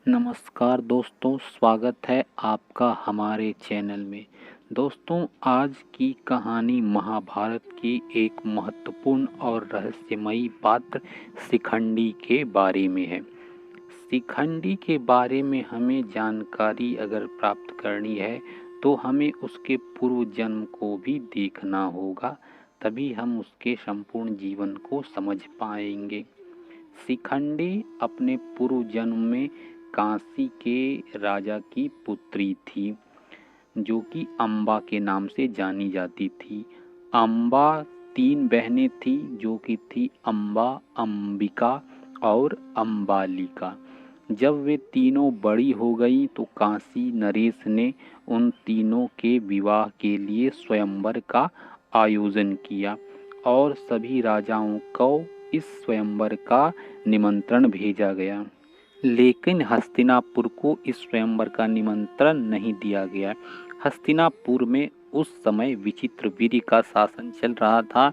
नमस्कार दोस्तों, स्वागत है आपका हमारे चैनल में। दोस्तों, आज की कहानी महाभारत की एक महत्वपूर्ण और रहस्यमयी पात्र शिखंडी के बारे में है। शिखंडी के बारे में हमें जानकारी अगर प्राप्त करनी है तो हमें उसके पूर्व जन्म को भी देखना होगा, तभी हम उसके संपूर्ण जीवन को समझ पाएंगे। शिखंडी अपने पूर्व जन्म में काशी के राजा की पुत्री थी, जो कि अम्बा के नाम से जानी जाती थी। अम्बा 3 बहनें थी, जो कि थी अम्बा, अंबिका और अम्बालिका। जब वे तीनों बड़ी हो गई तो काशी नरेश ने उन तीनों के विवाह के लिए स्वयंवर का आयोजन किया और सभी राजाओं को इस स्वयंवर का निमंत्रण भेजा गया। लेकिन हस्तिनापुर को इस स्वयंवर का निमंत्रण नहीं दिया गया। हस्तिनापुर में उस समय विचित्रवीर्य का शासन चल रहा था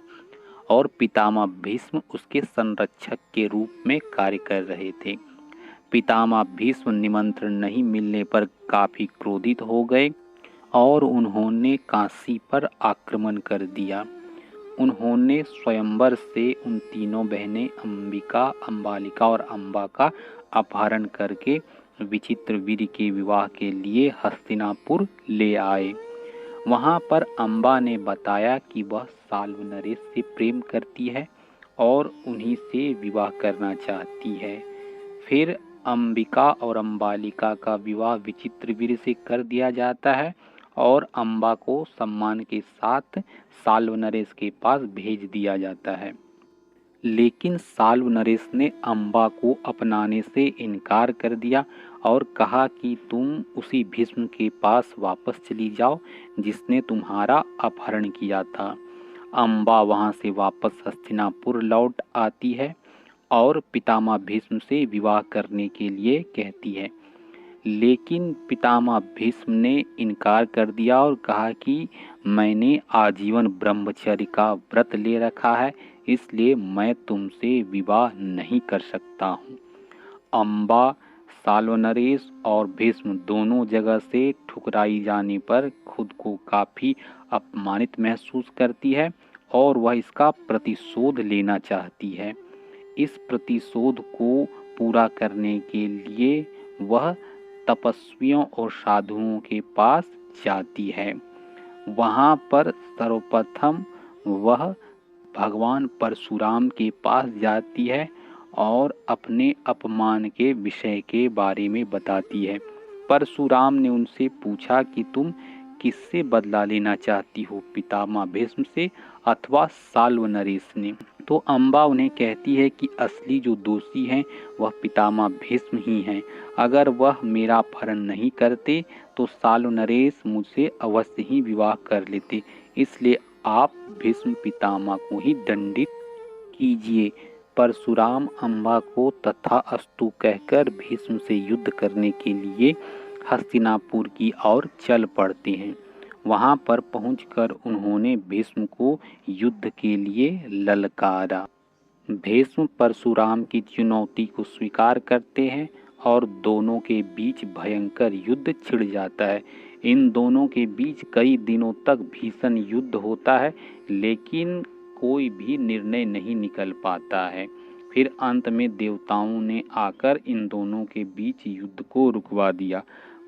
और पितामह भीष्म उसके संरक्षक के रूप में कार्य कर रहे थे। पितामह भीष्म निमंत्रण नहीं मिलने पर काफी क्रोधित हो गए और उन्होंने काशी पर आक्रमण कर दिया। उन्होंने स्वयंवर से उन तीनों बहनें अंबिका, अंबालिका और अम्बा का अपहरण करके विचित्रवीर्य के विवाह के लिए हस्तिनापुर ले आए। वहां पर अम्बा ने बताया कि वह साल्व नरेश से प्रेम करती है और उन्हीं से विवाह करना चाहती है। फिर अंबिका और अंबालिका का विवाह विचित्रवीर्य से कर दिया जाता है और अम्बा को सम्मान के साथ साल्व नरेश के पास भेज दिया जाता है। लेकिन साल्व नरेश ने अम्बा को अपनाने से इनकार कर दिया और कहा कि तुम उसी भीष्म के पास वापस चली जाओ जिसने तुम्हारा अपहरण किया था। अम्बा वहां से वापस हस्तिनापुर लौट आती है और पितामह भीष्म से विवाह करने के लिए कहती है। लेकिन पितामह भीष्म ने इनकार कर दिया और कहा कि मैंने आजीवन ब्रह्मचर्य का व्रत ले रखा है, इसलिए मैं तुमसे विवाह नहीं कर सकता हूँ। अम्बा, साल्व नरेश और भीष्म दोनों जगह से ठुकराई जाने पर खुद को काफ़ी अपमानित महसूस करती है और वह इसका प्रतिशोध लेना चाहती है। इस प्रतिशोध को पूरा करने के लिए वह तपस्वियों और साधुओं के पास जाती है। वहां पर सर्वप्रथम वह भगवान परशुराम के पास जाती है और अपने अपमान के विषय के बारे में बताती है। परशुराम ने उनसे पूछा कि तुम किससे बदला लेना चाहती हो, पितामह भीष्म से अथवा साल्व नरेश ने? तो अम्बा उन्हें कहती है कि असली जो दोषी हैं वह पितामह भीष्म ही हैं। अगर वह मेरा अपहरण नहीं करते तो साल्व नरेश मुझसे अवश्य ही विवाह कर लेते, इसलिए आप भीष्म पितामह को ही दंडित कीजिए। परशुराम अम्बा को तथास्तु कहकर भीष्म से युद्ध करने के लिए हस्तिनापुर की ओर चल पड़ते हैं। वहां पर पहुंचकर उन्होंने भीष्म को युद्ध के लिए ललकारा। भीष्म परशुराम की चुनौती को स्वीकार करते हैं और दोनों के बीच भयंकर युद्ध छिड़ जाता है। इन दोनों के बीच कई दिनों तक भीषण युद्ध होता है, लेकिन कोई भी निर्णय नहीं निकल पाता है। फिर अंत में देवताओं ने आकर इन दोनों के बीच युद्ध को रुकवा दिया।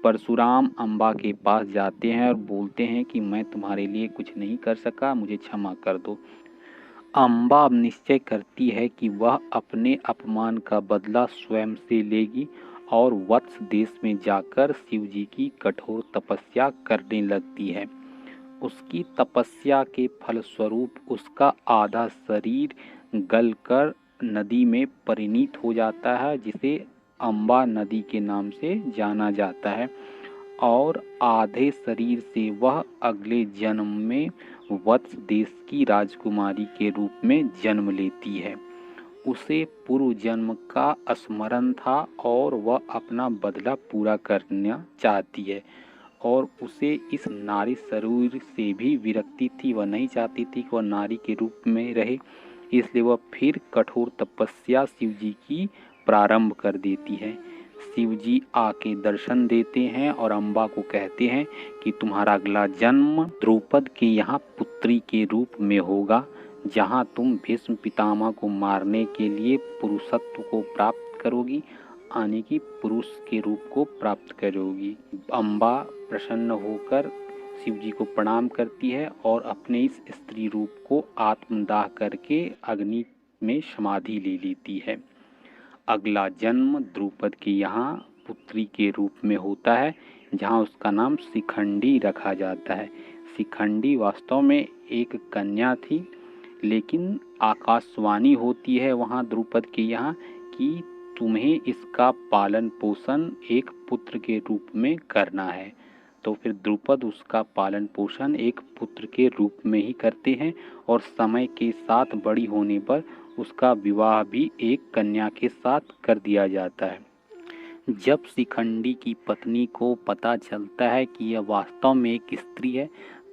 परशुराम अम्बा के पास जाते हैं और बोलते हैं कि मैं तुम्हारे लिए कुछ नहीं कर सका, मुझे क्षमा कर दो। अम्बा अब निश्चय करती है कि वह अपने अपमान का बदला स्वयं से लेगी और वत्स देश में जाकर शिवजी की कठोर तपस्या करने लगती है। उसकी तपस्या के फलस्वरूप उसका आधा शरीर गलकर नदी में परिणत हो जाता है, जिसे अम्बा नदी के नाम से जाना जाता है, और आधे शरीर से वह अगले जन्म में वत्स देश की राजकुमारी के रूप में जन्म लेती है। उसे पूर्व जन्म का स्मरण था और वह अपना बदला पूरा करना चाहती है और उसे इस नारी शरीर से भी विरक्ति थी। वह नहीं चाहती थी कि वह नारी के रूप में रहे, इसलिए वह फिर कठोर तपस्या शिवजी की प्रारंभ कर देती है। शिव जी आके दर्शन देते हैं और अम्बा को कहते हैं कि तुम्हारा अगला जन्म द्रौपद के यहाँ पुत्री के रूप में होगा, जहाँ तुम भीष्म पितामह को मारने के लिए पुरुषत्व को प्राप्त करोगी, आने की पुरुष के रूप को प्राप्त करोगी। अम्बा प्रसन्न होकर शिव जी को प्रणाम करती है और अपने इस स्त्री रूप को आत्मदाह करके अग्नि में समाधि ले लेती है। अगला जन्म द्रौपद के यहाँ पुत्री के रूप में होता है, जहाँ उसका नाम शिखंडी रखा जाता है। शिखंडी वास्तव में एक कन्या थी, लेकिन आकाशवाणी होती है वहाँ द्रौपद के यहाँ कि तुम्हें इसका पालन पोषण एक पुत्र के रूप में करना है। तो फिर द्रौपद उसका पालन पोषण एक पुत्र के रूप में ही करते हैं और समय के साथ बड़ी होने पर उसका विवाह भी एक कन्या के साथ कर दिया जाता है। जब शिखंडी की पत्नी को पता चलता है कि यह वास्तव में एक स्त्री है,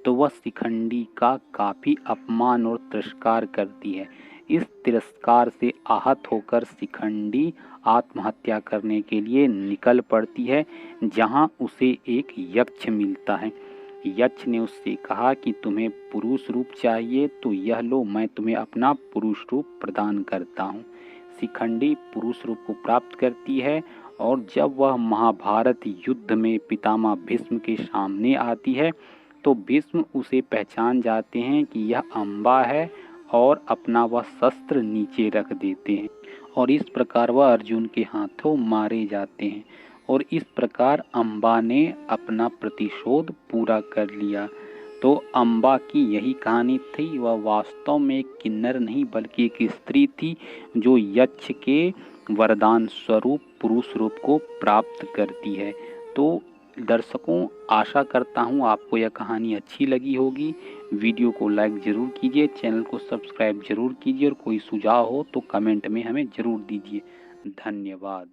तो वह शिखंडी का काफ़ी अपमान और तिरस्कार करती है। इस तिरस्कार से आहत होकर शिखंडी आत्महत्या करने के लिए निकल पड़ती है, जहां उसे एक यक्ष मिलता है। यक्ष ने उससे कहा कि तुम्हें पुरुष रूप चाहिए तो यह लो, मैं तुम्हें अपना पुरुष रूप प्रदान करता हूँ। शिखंडी पुरुष रूप को प्राप्त करती है और जब वह महाभारत युद्ध में पितामह भीष्म के सामने आती है तो भीष्म उसे पहचान जाते हैं कि यह अम्बा है और अपना वह शस्त्र नीचे रख देते हैं और इस प्रकार वह अर्जुन के हाथों मारे जाते हैं और इस प्रकार अम्बा ने अपना प्रतिशोध पूरा कर लिया। तो अम्बा की यही कहानी थी। वह वास्तव में एक किन्नर नहीं बल्कि एक स्त्री थी जो यक्ष के वरदान स्वरूप पुरुष रूप को प्राप्त करती है। तो दर्शकों, आशा करता हूँ आपको यह कहानी अच्छी लगी होगी। वीडियो को लाइक ज़रूर कीजिए, चैनल को सब्सक्राइब ज़रूर कीजिए और कोई सुझाव हो तो कमेंट में हमें ज़रूर दीजिए। धन्यवाद।